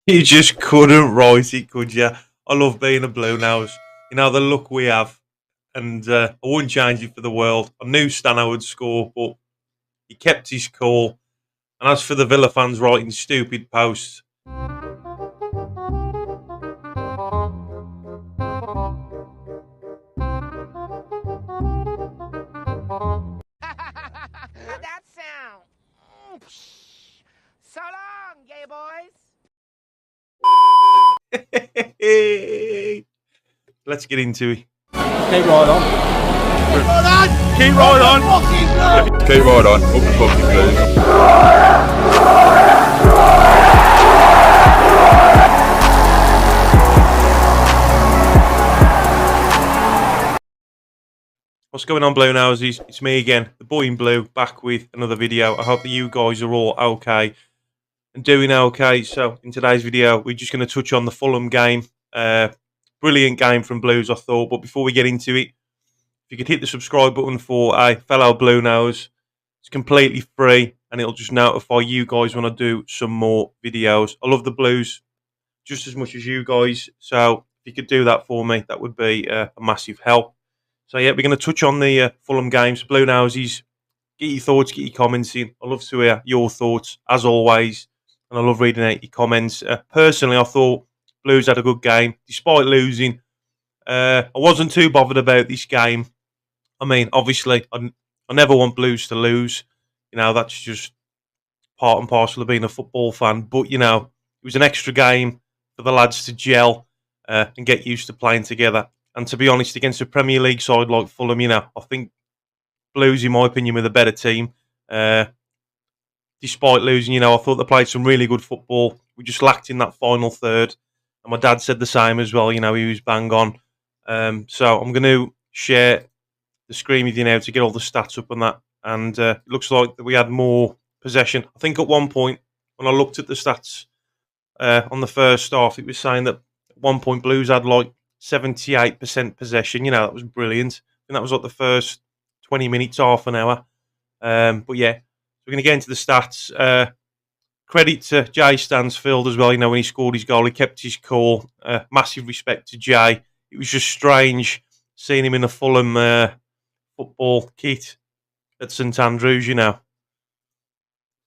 You just couldn't write it, could you? I love being a Blue Nose. You know, the luck we have. And I wouldn't change it for the world. I knew Stano would score, but he kept his cool. And as for the Villa fans writing stupid posts, That sound. So long, gay boys. let's get into it. Keep right on. Keep right on. Keep right on. Up the fucking Blues. What's going on, Blue Noses? It's me again, the boy in blue, back with another video. I hope that you guys are all okay and doing okay. So, in today's video, we're just going to touch on the Fulham game. Brilliant game from Blues, I thought. But before we get into it, if you could hit the subscribe button for a fellow Blue Nose, it's completely free and it'll just notify you guys when I do some more videos. I love the Blues just as much as you guys. So, if you could do that for me, that would be a massive help. So, yeah, we're going to touch on the Fulham games. Blue Noses, get your thoughts, get your comments in. I love to hear your thoughts, as always. And I love reading out your comments. Personally, I thought Blues had a good game, despite losing. I wasn't too bothered about this game. I mean, obviously, I never want Blues to lose. You know, that's just part and parcel of being a football fan. But, you know, it was an extra game for the lads to gel and get used to playing together. And to be honest, against a Premier League side like Fulham, you know, I think Blues, in my opinion, were the better team. Despite losing, you know, I thought they played some really good football. We just lacked in that final third. And my dad said the same as well. You know, he was bang on. So I'm going to share the screen with you now to get all the stats up on that. And it looks like that we had more possession. I think at one point, when I looked at the stats on the first half, it was saying that at one point Blues had like 78% possession. You know, that was brilliant. And that was like the first 20 minutes, half an hour. But yeah, we're going to get into the stats. Credit to Jay Stansfield as well. You know, when he scored his goal, he kept his cool. Massive respect to Jay. It was just strange seeing him in a Fulham football kit at St Andrews, you know.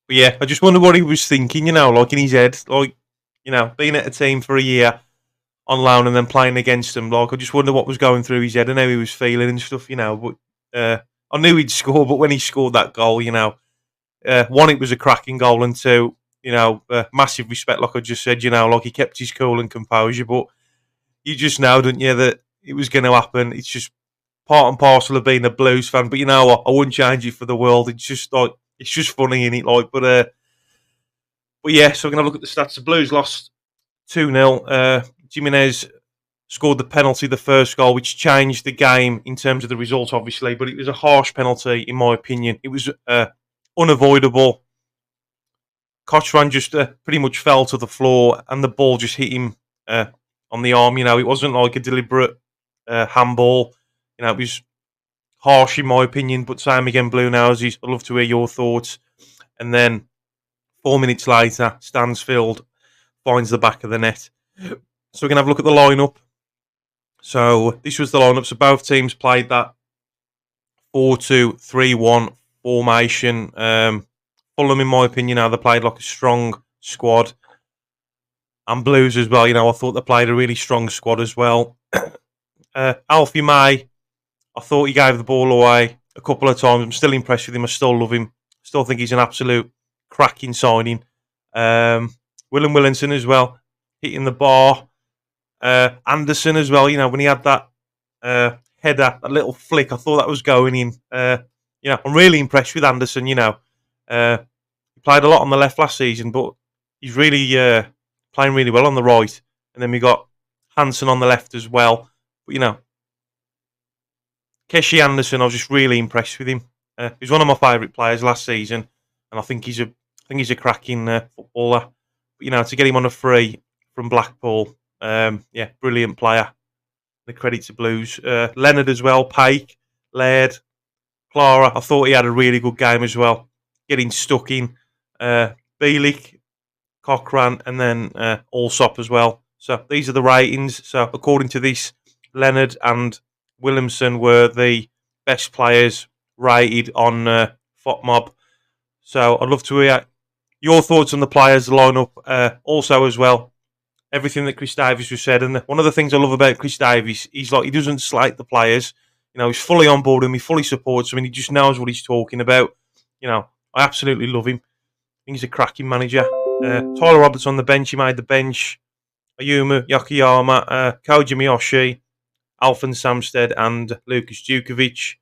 But yeah, I just wonder what he was thinking, you know, like in his head. Like, you know, being at a team for a year on loan and then playing against them. Like, I just wonder what was going through his head and how he was feeling and stuff, you know. But I knew he'd score, but when he scored that goal, you know, one, it was a cracking goal, and two, you know, massive respect, like I just said, you know, like he kept his cool and composure, but you just know, don't you, that it was going to happen. It's just part and parcel of being a Blues fan, but you know what, I wouldn't change it for the world. It's just like, it's just funny, innit? Like, but yeah, so we're going to look at the stats. The Blues lost 2-0. Jimenez scored the penalty, the first goal, which changed the game in terms of the result, obviously, but it was a harsh penalty, in my opinion. It was unavoidable. Cochran just pretty much fell to the floor and the ball just hit him on the arm. You know, it wasn't like a deliberate handball. You know, it was harsh in my opinion, but same again, Blue Noses. I'd love to hear your thoughts. And then 4 minutes later, Stansfield finds the back of the net. So we're going to have a look at the lineup. So this was the lineup. So both teams played that 4-2-3-1 formation. Fulham, in my opinion, they played like a strong squad. And Blues as well, you know, I thought they played a really strong squad as well. Alfie May, I thought he gave the ball away a couple of times. I'm still impressed with him. I still love him. Still think he's an absolute cracking signing. Willem Williamson as well, hitting the bar. Anderson as well, you know, when he had that header, that little flick, I thought that was going in. You know, I'm really impressed with Anderson, you know. He played a lot on the left last season, but he's really playing really well on the right. And then we got Hansen on the left as well. But, you know, Keshi Anderson, I was just really impressed with him. He's one of my favourite players last season, and I think he's a cracking footballer. But, you know, to get him on a free from Blackpool, yeah, brilliant player. The credit to Blues. Leonard as well, Pake, Laird, Clara. I thought he had a really good game as well. Getting stuck in. Bielik, Cochrane, and then Allsop as well. So these are the ratings. So according to this, Leonard and Williamson were the best players rated on FOTMob. So I'd love to hear your thoughts on the players, the lineup. Also as well, everything that Chris Davies was said. And one of the things I love about Chris Davies, he's like, he doesn't slight the players. You know, he's fully on board and he fully supports them and he just knows what he's talking about. You know, I absolutely love him. I think he's a cracking manager. Tyler Roberts on the bench, he made the bench. Ayuma, Yokoyama, Koji Miyoshi, Alphonse Samsted and Lucas Djukovic.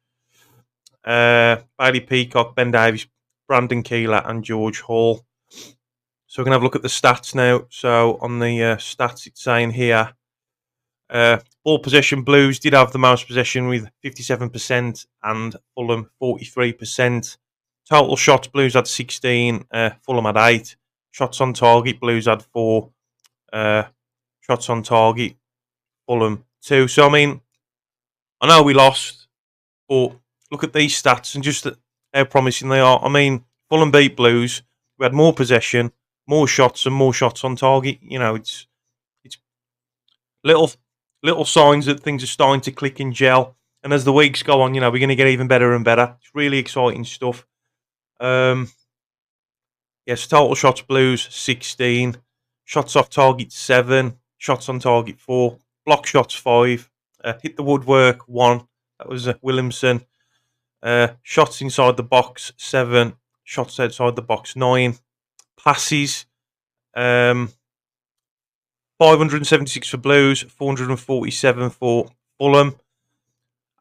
Bailey Peacock, Ben Davies, Brandon Keeler and George Hall. So we're going to have a look at the stats now. So on the stats, it's saying here, ball possession, Blues did have the most possession with 57% and Fulham 43%. Total shots, Blues had 16, Fulham had 8. Shots on target, Blues had 4. Shots on target, Fulham 2. So, I mean, I know we lost, but look at these stats and just how promising they are. I mean, Fulham beat Blues. We had more possession, more shots, and more shots on target. You know, it's little signs that things are starting to click and gel. And as the weeks go on, you know, we're going to get even better and better. It's really exciting stuff. Yes, total shots, Blues 16, shots off target 7, shots on target 4, block shots 5, hit the woodwork 1. That was Williamson. Shots inside the box 7, shots outside the box 9, passes 576 for Blues, 447 for Fulham.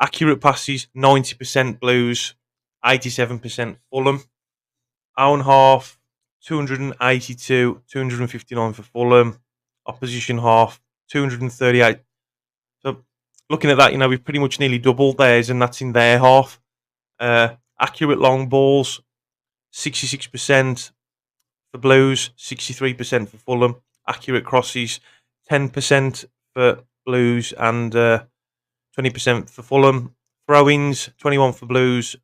Accurate passes 90% Blues, 87% Fulham. Own half 282, 259 for Fulham. Opposition half 238. So looking at that, you know, we've pretty much nearly doubled theirs, and that's in their half. Accurate long balls 66% for Blues, 63% for Fulham. Accurate crosses 10% for Blues and 20% for Fulham. Throw-ins 21 for Blues,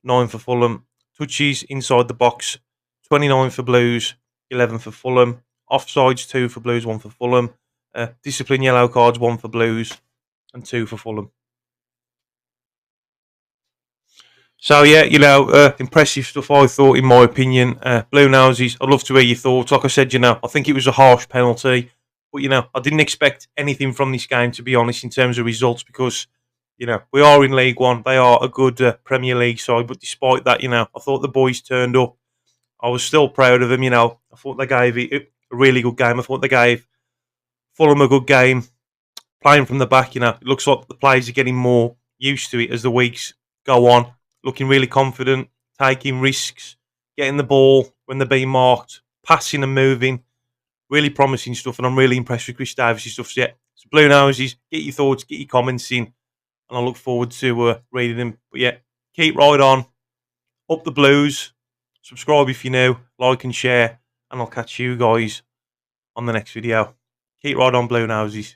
9 for Fulham. Touches inside the box 29 for Blues, 11 for Fulham. Offsides 2 for Blues, 1 for Fulham. Discipline yellow cards 1 for Blues and 2 for Fulham. So yeah, you know, impressive stuff I thought, in my opinion. Bluenoses, I'd love to hear your thoughts. Like I said, you know, I think it was a harsh penalty, but you know, I didn't expect anything from this game, to be honest, in terms of results, because you know, we are in League One. They are a good Premier League side, but despite that, you know, I thought the boys turned up. I was still proud of them, you know. I thought they gave it a really good game. I thought they gave Fulham a good game. Playing from the back, you know, it looks like the players are getting more used to it as the weeks go on. Looking really confident, taking risks, getting the ball when they're being marked, passing and moving. Really promising stuff, and I'm really impressed with Chris Davies' stuff. So yeah, it's Bluenoses. Get your thoughts, get your comments in, and I look forward to reading them. But yeah, keep right on. Up the Blues. Subscribe if you're new. Like and share. And I'll catch you guys on the next video. Keep right on, Bluenoses.